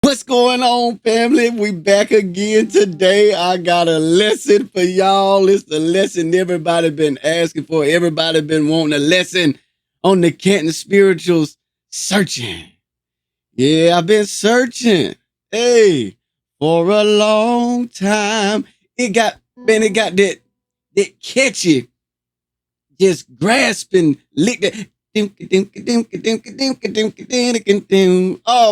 What's going on, family? We back again today. I got a lesson for y'all. It's the lesson everybody been asking for. Everybody been wanting a lesson on the Canton Spirituals searching. Yeah, I've been searching. Hey, for a long time. It got that catchy, just grasping, lick that. Oh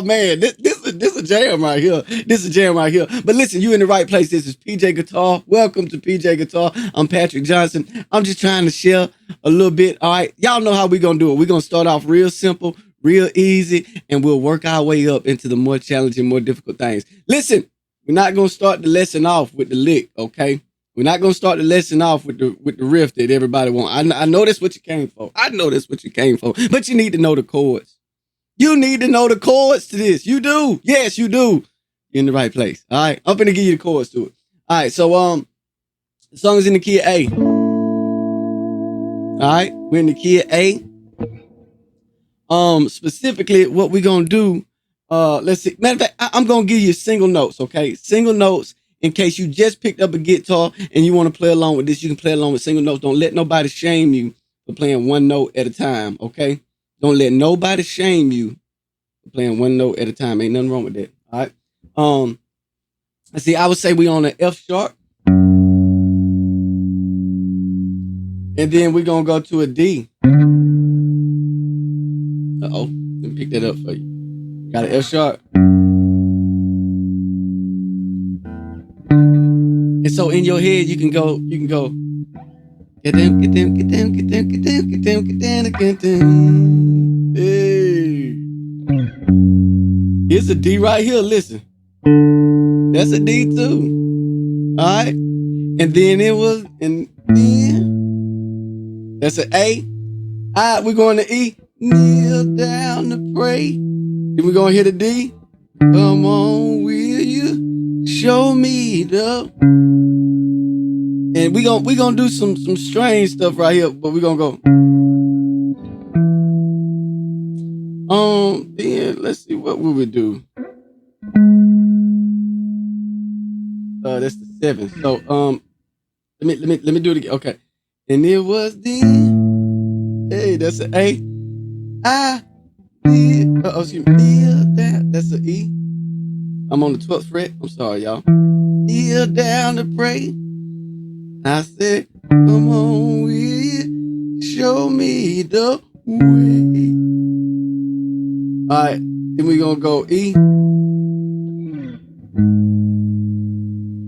man, this is a jam right here. This is a jam right here. But listen, you in the right place. This is PJ Guitar. Welcome to PJ Guitar. I'm Patrick Johnson. I'm just trying to share a little bit. All right, y'all know how we gonna do it. We're gonna start off real simple, real easy, and we'll work our way up into the more challenging, more difficult things. Listen, we're not gonna start the lesson off with the lick, okay? We're not gonna start the lesson off with the riff that everybody wants. I know that's what you came for. I know that's what you came for. But you need to know the chords. You need to know the chords to this. You do. Yes, you do. You're in the right place. All right. I'm gonna give you the chords to it. All right. So the song is in the key of A. All right. We're in the key of A. Specifically, what we're gonna do. Let's see. Matter of fact, I'm gonna give you single notes. Okay, single notes. In case you just picked up a guitar and you want to play along with this, you can play along with single notes. Don't let nobody shame you for playing one note at a time, okay? Don't let nobody shame you for playing one note at a time. Ain't nothing wrong with that, all right? Let's see, I would say we on an F sharp. And then we're going to go to a D. Uh-oh, let me pick that up for you. Got an F sharp. And so in your head, you can go, get them. Hey. Here's a D right here, listen. That's a D too. All right. And then that's an A. All right, we're going to E. Kneel down to pray. Then we're going to hit a D. Come on, will you? Show me the. And we gonna do some strange stuff right here, but we're gonna go. Then let's see what we would do. That's the 7. So let me do it again. Okay. And it was the. Hey, that's an A. I did. Excuse me. That's an E. I'm on the 12th fret. I'm sorry, y'all. Kneel down to pray. I said, come on, will you show me the way? All right, then we're going to go E.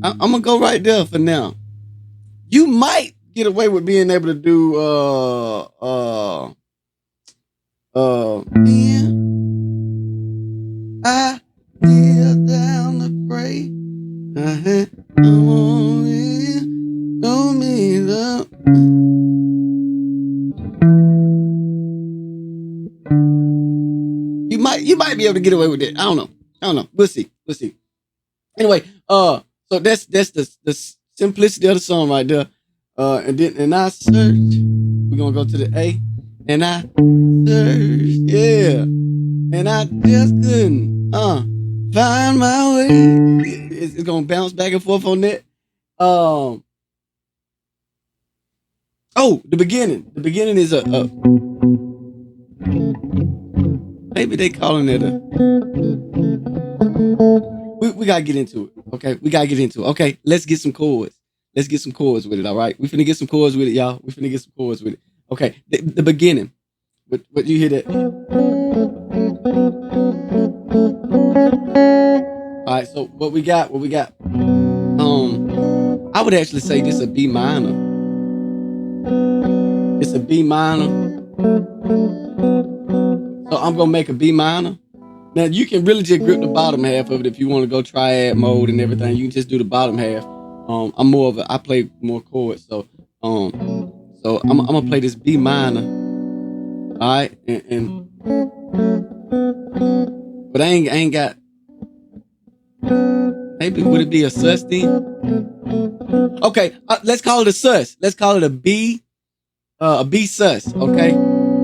I'm going to go right there for now. You might get away with being able to do, yeah. I kneel down to pray. Come on, will you show me the. You might be able to get away with it. I don't know. We'll see. Anyway, so that's the simplicity of the song right there. And I search. We're gonna go to the A. And I searched, yeah. And I just couldn't find my way. It's gonna bounce back and forth on that. The beginning. The beginning is a maybe they calling it a. We gotta get into it. Okay, we gotta get into it. Okay, let's get some chords. Let's get some chords with it. All right, we finna get some chords with it, y'all. We finna get some chords with it. Okay, the beginning. What you hear that? All right, so what we got? I would actually say this is a B minor. It's a B minor. So I'm gonna make a B minor. Now you can really just grip the bottom half of it if you want to go triad mode and everything. You can just do the bottom half. I play more chords, so I'm gonna play this B minor. All right, but I ain't got. Maybe would it be a sus then? Okay, let's call it a sus. Let's call it a B sus. Okay.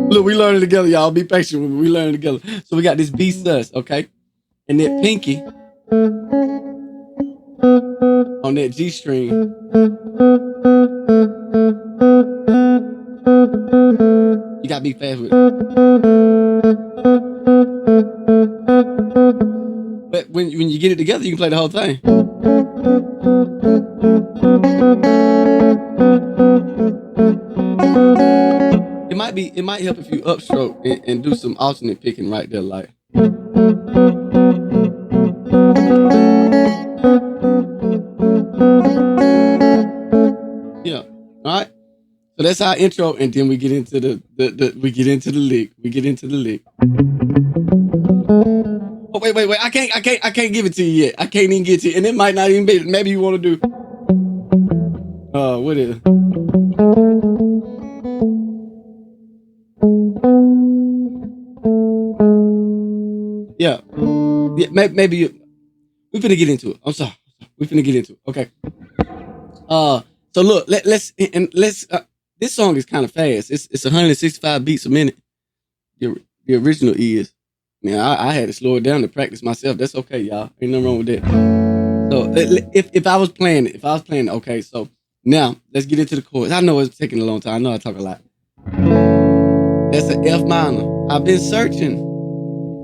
Look, we learning together, y'all. Be patient with me. We learning together. So we got this B sus. Okay. and that pinky on that G string. You gotta be fast with it. But when you get it together, you can play the whole thing. It might help if you upstroke and do some alternate picking right there, like. Yeah. All right. So that's our intro, and then we get into the lick. We get into the lick. Oh wait! I can't give it to you yet. I can't even get to it, and it might not even be. Maybe you want to do. What is it? Yeah. Maybe we finna get into it. I'm sorry. We finna get into it. Okay. So look, let's. This song is kind of fast. It's 165 beats a minute. The original is. Man, I had to slow it down to practice myself. That's okay, y'all. Ain't nothing wrong with that. So if I was playing it, okay. So now let's get into the chords. I know it's taking a long time. I know I talk a lot. That's an F minor. I've been searching.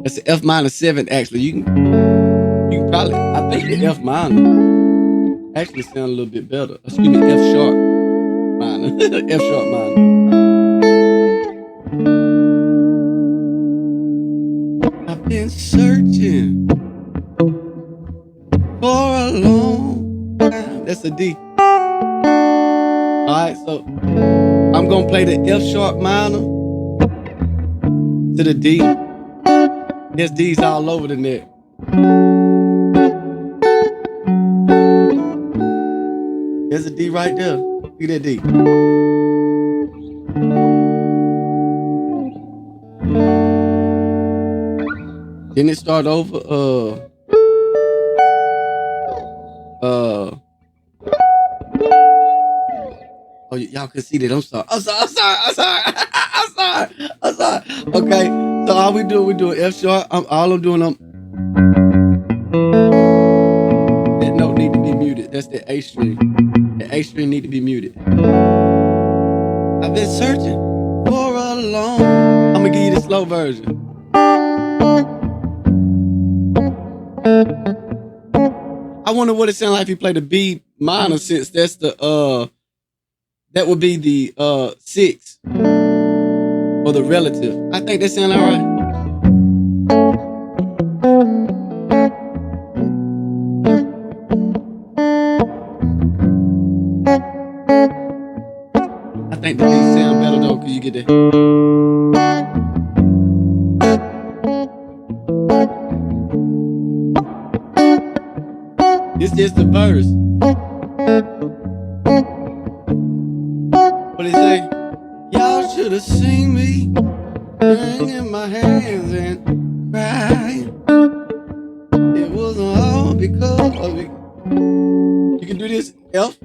That's an F minor 7. Actually, you can probably. I think the F minor actually sound a little bit better. Excuse me, F sharp minor. F sharp minor. I've been searching for a long time. That's a D. Alright, so I'm gonna play the F sharp minor to the D. There's D's all over the neck. There's a D right there. Look at that D. Then it start over. Oh, y'all can see that. I'm sorry. Okay, so all we do F sharp. All I'm doing, that note need to be muted. That's the A string. The A string need to be muted. I've been searching for a long. I'm gonna give you the slow version. I wonder what it sounds like if you play the B minor, since that's the that would be the 6 or the relative. I think that sound all right. I think the D sound better though, cause you get that. This is the verse. What he say? Y'all should have seen me wringing my hands and crying. It wasn't all because of it. You can do this F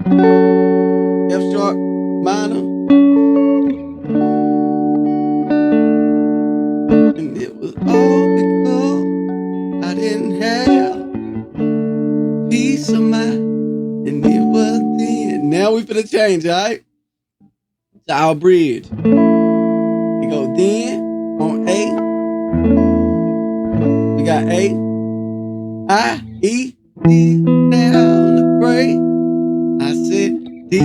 sharp minor. And it was all because I didn't have peace of mind, and it was then. Now we finna change, alright? To our bridge. We go then on A. We got A, I, E, D, down to pray. I said D.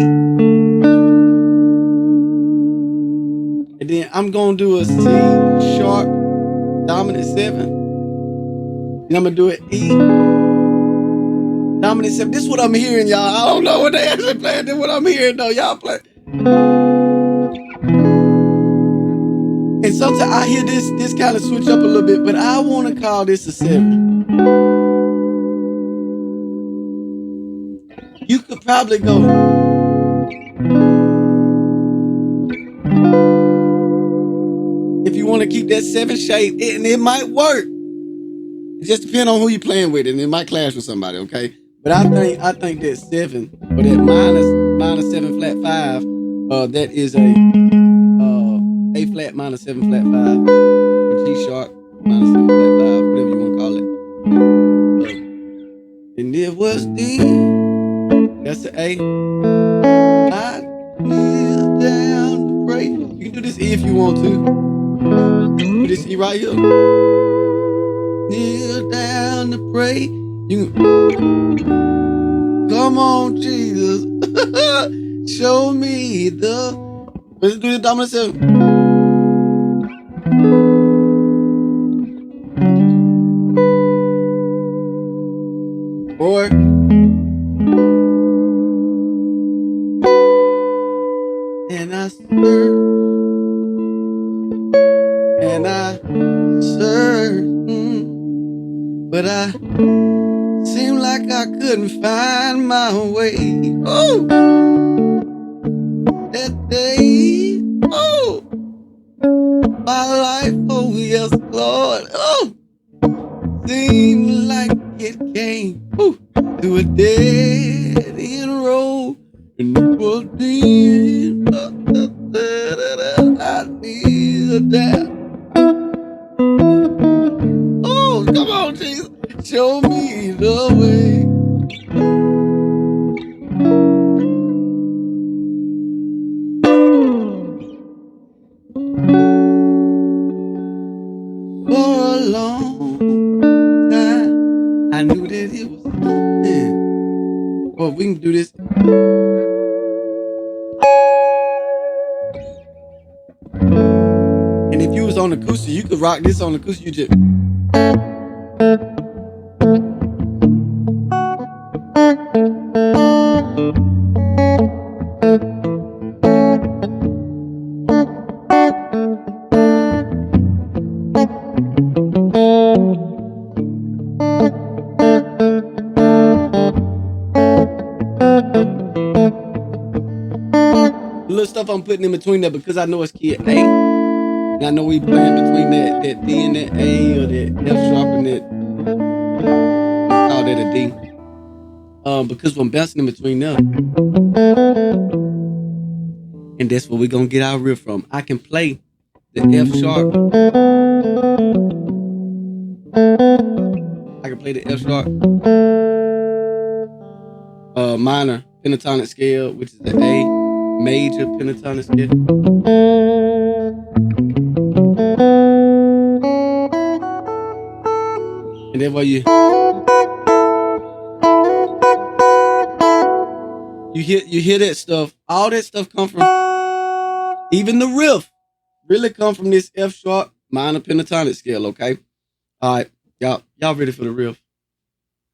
And then I'm gonna do a C sharp dominant 7. And I'm gonna do an E dominant 7. This is what I'm hearing, y'all. I don't know what they actually playing. This is what I'm hearing, though. Y'all play. And sometimes I hear this kind of switch up a little bit, but I want to call this a 7. You could probably go. If you want to keep that 7 shape, and it might work. It just depends on who you're playing with, and it might clash with somebody, okay? But I think that 7, or that minus 7 flat 5, that is a flat minus 7 flat 5, or G sharp minus 7 flat 5, whatever you want to call it. And it was D. That's the A. I kneel down to pray. You can do this E if you want to. Do this E right here. Kneel down to pray. You come on, Jesus. Show me the. Let's do the dominant seven. Four. And I search. And I search. But I seemed like I couldn't find my way. Oh, that day. Oh, my life. Oh, yes, Lord. Oh, seemed like it came to a dead end road. And it was then I need that. Oh, come on, Jesus. Show me the way. For a long time, I knew that it was something. Well, we can do this. And if you was on acoustic, you could rock this on acoustic. You just. The little stuff I'm putting in between that because I know it's key at A. And I know we playing between that D and that A or that F sharp and that. Call that a D. Because I'm bouncing in between them. And that's where we're gonna get our riff from. I can play the F sharp. I can play the F sharp. Minor pentatonic scale, which is the A major pentatonic scale. And then while you hear that stuff, all that stuff come from, even the riff really come from this F sharp minor pentatonic scale, okay? All right, y'all ready for the riff?